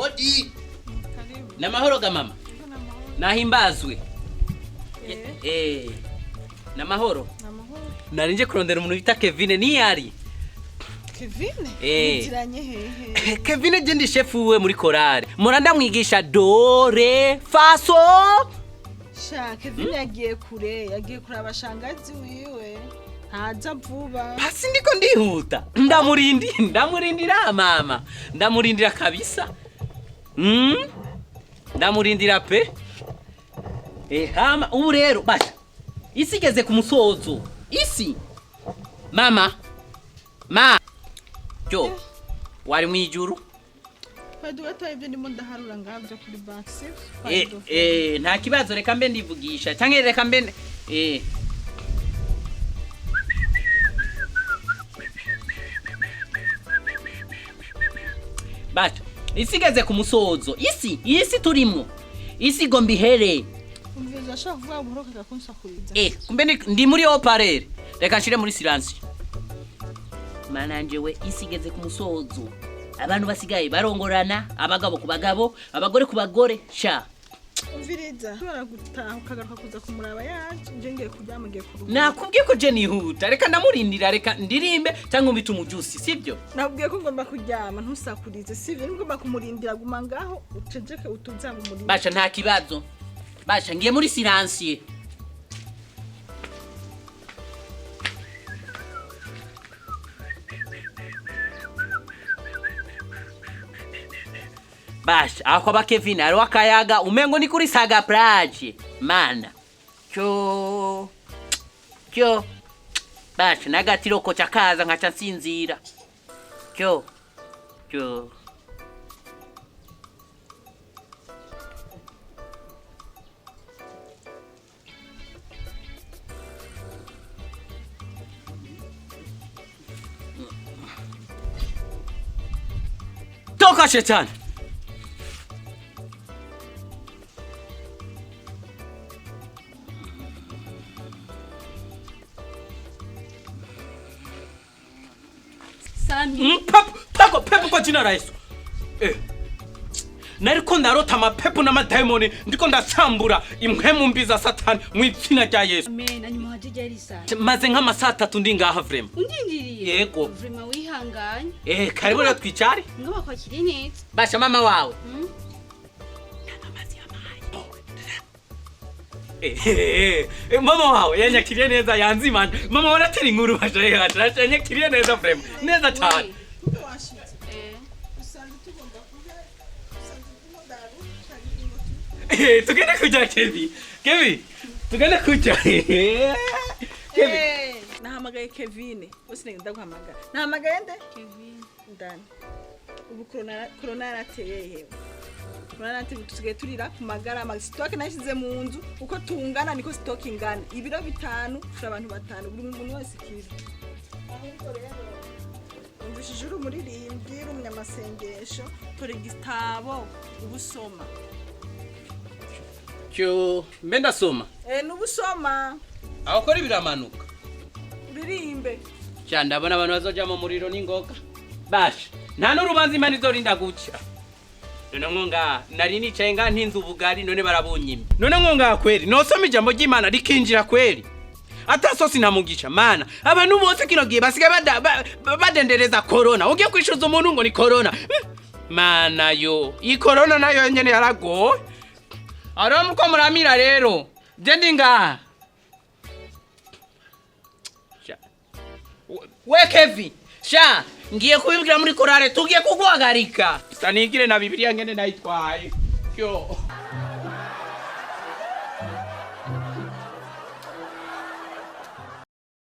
Odi. Namahoro ga mama. Nahimbazwe. Namahoro. Narinje kurondera umuntu bita Kevin ni yari. Kevin? Nziranye hehe. Kevin je ndi chef we muri korale. Muranda mwigisha do re fa so. Sha Kevin yagiye kure abashangazi wiwe. Haza vuba. Basi ndiko ndihuta. Ndamurindira mama. Ndamurindira kabisa. Ndamurindira pe. Hama ubu rero basha. Isi igeze ku musozo. Isi. Mama. Jo. Wari mwijuru? Badugato ibyo ndimo ndaharura ngavyo kuri basize. Nta kibazo reka mbe ndivugisha. Canke reka mbe Bato, isi igeze ku musozo. Isi turimo. Isi gombi here. Umviza shaka vuga uburoka gakunsakuriza. Kumbe ndi muri oparere. Reka nshire muri silence. Mananje we isi igeze ku musozo. Abantu basigaye barongorana, abagabo ku bagabo, abagore ku bagore. Sha. Umviriza. Tora gutaha ukagaruka kuza kumuraba yaje nje ngiye kuryama ngiye kuruhuka. Nakubwiye ko je nihuta. Reka ndamurindira reka ndirimbe cyangwa umbite umujusi, sivyo? Nakubwiye ko ngomba kuryama ntusakurize, sivyo? Ngomba kumurindira guma ngaho uceceke utuza mu murimo. Basha nta kibazo. Basha ngiye muri silence. Basha ako ba Kevin ari wakayaga umengo ni kuri saga plage mana cyo basha nagatiro ko cyakaza nkaca nsinzira cyo toka shetani. Pepo kwa jina la Yesu. Nariko ndarota mapepo na madaimoni ndiko ndasambura impwemu mbi za Satani mu itsina rya Yesu. Amen. Ani muhajije risa. Maze nka masata 3 ndi ngaha vrema. Undindiriye. Yego. Vrema wihanganye. Karibu rero twicare. Ngaba kwakiri neza. Basha mama wawe. Mama wawe yanyakiriye neza yanzimana. Mama waratera inkuru basha yanyakiriye neza vrema. Neza cyane. Tugenda kujya Kevin. Tugenda kujya. Nahamagaye Kevin. Bose ngenda guhamagara. Nahamagaye nde? Kevin. Ndani. Ubu corona yarateye hewe. Corona yarateye tusigaye turira ku magara stock nashize mu nzu uko tungana niko stock ingana. Ibiro 5 kuri abantu 5 buri muntu wese kiri. Ahubwo rero umvishije muri rimbwira umunyamasengesho tore gitabo ubusoma. Cyo mbenda soma. Nubusoma. Aho kora biramanuka. Uririmbe. Cyanda abana abantu bazoja mu muriro n'ingoga. Basha nta n'urubanza imana izorinda guca. None ngonga nari nicaye nga ntinze ubugari none barabunyimye. None ngonga kweli nosoma ijambo ry'Imana rikinjira kweli. Atasosi namugisha mana abantu bose kino gihe basigaye badendereza corona. Ugiye kwishuza umuntu ngo ni corona. Mana yo, i corona nayo nyene yarago. Aro muko muramira rero. Jendi nga. We Kevin, sha ngiye kubibwira muri korale tugiye kuguhagarika. Sanigire na bibilia ngene nayitwaye. Yo.